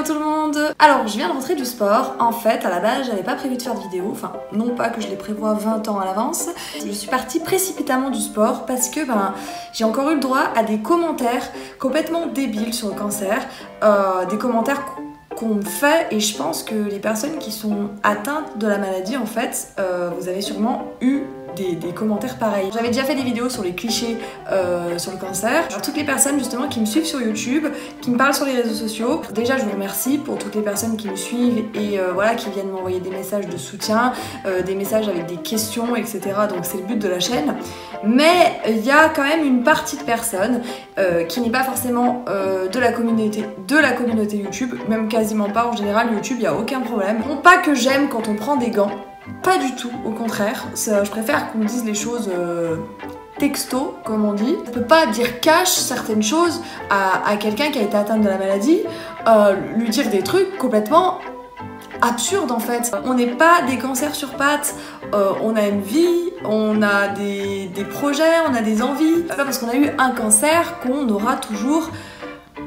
tout le monde. Alors je viens de rentrer du sport. En fait à la base j'avais pas prévu de faire de vidéo, enfin non pas que je les prévois 20 ans à l'avance. Je suis partie précipitamment du sport parce que j'ai encore eu le droit à des commentaires complètement débiles sur le cancer, des commentaires qu'on me fait, et je pense que les personnes qui sont atteintes de la maladie en fait, vous avez sûrement eu des commentaires pareils. J'avais déjà fait des vidéos sur les clichés sur le cancer. Alors, toutes les personnes justement qui me suivent sur YouTube, qui me parlent sur les réseaux sociaux, déjà je vous remercie pour toutes les personnes qui me suivent et voilà, qui viennent m'envoyer des messages de soutien, des messages avec des questions, etc. Donc c'est le but de la chaîne. Mais il y a quand même une partie de personnes qui n'est pas forcément de la communauté YouTube, même quasiment pas. En général YouTube il n'y a aucun problème. Non pas que j'aime quand on prend des gants, pas du tout, au contraire, je préfère qu'on me dise les choses texto, comme on dit. On peut pas dire cash certaines choses à quelqu'un qui a été atteint de la maladie, lui dire des trucs complètement absurdes en fait. On n'est pas des cancers sur pattes, on a une vie, on a des projets, on a des envies. C'est pas parce qu'on a eu un cancer qu'on aura toujours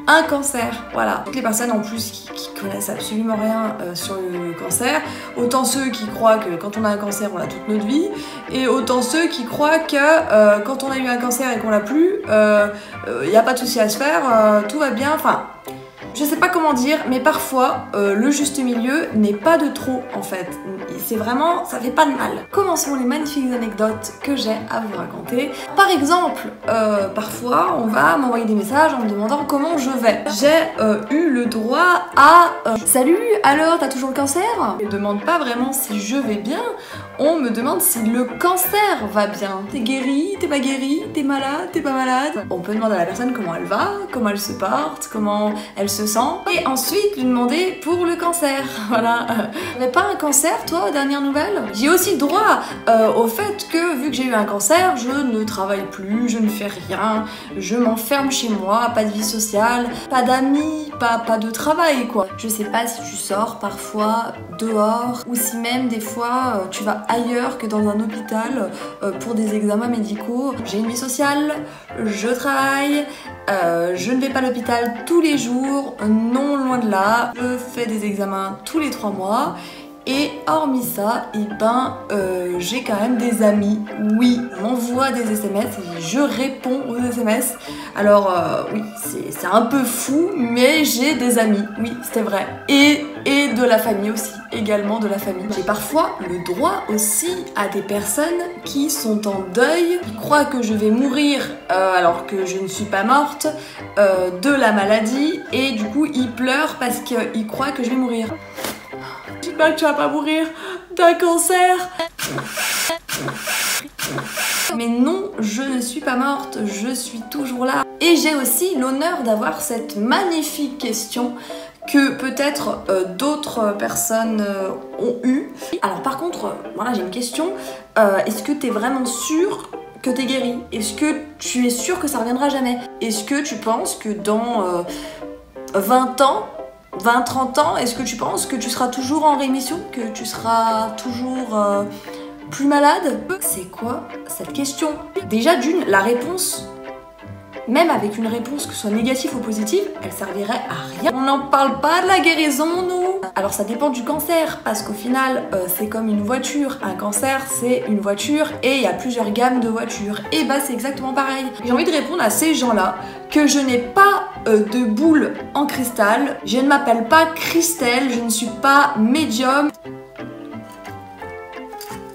un cancer, voilà. Toutes les personnes en plus qui connaissent absolument rien sur le cancer, autant ceux qui croient que quand on a un cancer on a toute notre vie, et autant ceux qui croient que quand on a eu un cancer et qu'on l'a plus, il n'y a pas de souci à se faire, tout va bien, enfin... Je sais pas comment dire, mais parfois le juste milieu n'est pas de trop en fait. C'est vraiment, ça fait pas de mal. Commençons les magnifiques anecdotes que j'ai à vous raconter. Par exemple, parfois on va m'envoyer des messages en me demandant comment je vais. J'ai eu le droit à salut, alors t'as toujours le cancer? On me demande pas vraiment si je vais bien, on me demande si le cancer va bien. T'es guéri, t'es pas guéri, t'es malade, t'es pas malade. On peut demander à la personne comment elle va, comment elle se porte, comment elle se sent, et ensuite lui demander pour le cancer. Voilà. T'avais pas un cancer toi aux dernières nouvelles? J'ai aussi droit au fait que vu que j'ai eu un cancer, je ne travaille plus, je ne fais rien, je m'enferme chez moi, pas de vie sociale, pas d'amis, pas de travail quoi. Je sais pas si tu sors parfois dehors ou si même des fois tu vas ailleurs que dans un hôpital pour des examens médicaux. J'ai une vie sociale, je travaille, je ne vais pas à l'hôpital tous les jours, non loin de là, je fais des examens tous les 3 mois. Et hormis ça, j'ai quand même des amis. Oui, on m'envoie des SMS et je réponds aux SMS. Alors oui, c'est un peu fou, mais j'ai des amis, oui, c'était vrai. Et de la famille aussi, également de la famille. J'ai parfois le droit aussi à des personnes qui sont en deuil, qui croient que je vais mourir alors que je ne suis pas morte, de la maladie, et du coup ils pleurent parce qu'ils croient que je vais mourir. J'espère que tu vas pas mourir d'un cancer. Mais non, je ne suis pas morte, je suis toujours là. Et j'ai aussi l'honneur d'avoir cette magnifique question que peut-être d'autres personnes ont eu. Alors par contre, voilà, j'ai une question. Est-ce que tu es vraiment sûre que tu es guérie? Est-ce que tu es sûre que ça reviendra jamais? Est-ce que tu penses que dans 20 ans, 20-30 ans, est-ce que tu penses que tu seras toujours en rémission? Que tu seras toujours plus malade? C'est quoi cette question? Déjà d'une, la réponse, même avec une réponse que ce soit négative ou positive, elle servirait à rien. On n'en parle pas de la guérison, nous. Alors ça dépend du cancer, parce qu'au final, c'est comme une voiture. Un cancer, c'est une voiture, et il y a plusieurs gammes de voitures. Et bah c'est exactement pareil. J'ai envie de répondre à ces gens-là que je n'ai pas de boule en cristal. Je ne m'appelle pas Christelle, je ne suis pas médium.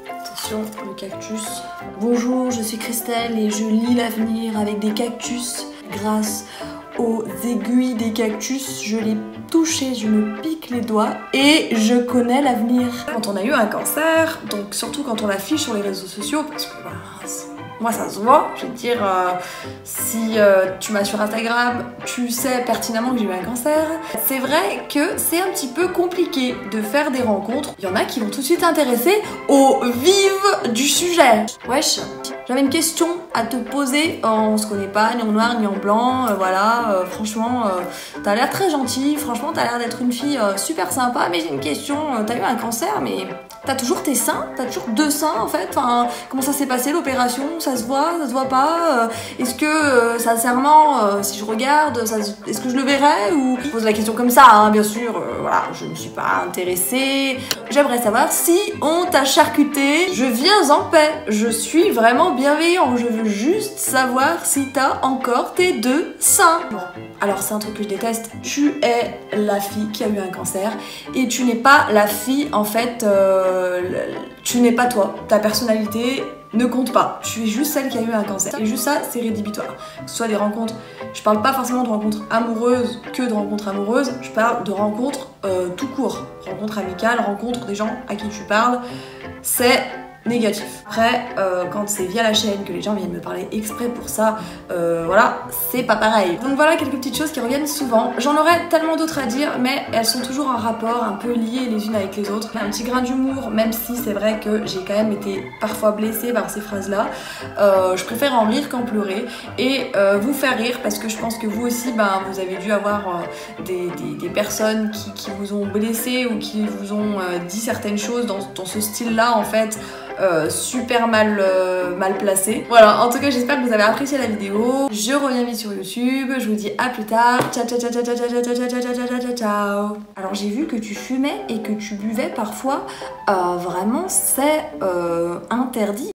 Attention, le cactus. Bonjour, je suis Christelle et je lis l'avenir avec des cactus. Grâce aux aiguilles des cactus, je les touche, je me pique les doigts et je connais l'avenir. Quand on a eu un cancer, donc surtout quand on l'affiche sur les réseaux sociaux, parce que moi ça se voit, je veux dire, si tu m'as sur Instagram, tu sais pertinemment que j'ai eu un cancer. C'est vrai que c'est un petit peu compliqué de faire des rencontres. Il y en a qui vont tout de suite s'intéresser au vif du sujet. Wesh, J'avais une question à te poser. On se connaît pas, ni en noir, ni en blanc. Voilà, franchement, t'as l'air très gentille. Franchement, t'as l'air d'être une fille super sympa. Mais j'ai une question. T'as eu un cancer, mais t'as toujours tes seins? T'as toujours 2 seins en fait? Enfin, comment ça s'est passé l'opération? Ça se voit pas? Est-ce que, sincèrement, si je regarde, est-ce que je le verrai? Ou je pose la question comme ça, hein, bien sûr. Voilà, je ne suis pas intéressée. J'aimerais savoir si on t'a charcuté. Je viens en paix. Je suis vraiment bienveillant. Je veux juste savoir si t'as encore tes 2 seins. Bon, alors c'est un truc que je déteste. Tu es la fille qui a eu un cancer et tu n'es pas la fille en fait. Tu n'es pas toi. Ta personnalité ne compte pas. Tu es juste celle qui a eu un cancer. Et juste ça, c'est rédhibitoire. Que ce soit des rencontres, je parle pas forcément de rencontres amoureuses que de rencontres amoureuses, je parle de rencontres tout court. Rencontres amicales, rencontres des gens à qui tu parles, c'est négatif. Après, quand c'est via la chaîne que les gens viennent me parler exprès pour ça, voilà, c'est pas pareil. Donc voilà quelques petites choses qui reviennent souvent. J'en aurais tellement d'autres à dire, mais elles sont toujours en rapport, un peu liées les unes avec les autres. Un petit grain d'humour, même si c'est vrai que j'ai quand même été parfois blessée par ces phrases-là. Je préfère en rire qu'en pleurer et vous faire rire parce que je pense que vous aussi, ben, vous avez dû avoir des personnes qui vous ont blessé ou qui vous ont dit certaines choses dans ce style-là en fait. Super mal placé. Voilà, en tout cas j'espère que vous avez apprécié la vidéo. Je reviens vite sur YouTube, je vous dis à plus tard. Ciao ciao ciao ciao ciao ciao ciao ciao ciao ciao ciao ciao. Alors j'ai vu que tu fumais et que tu buvais parfois. Vraiment c'est interdit.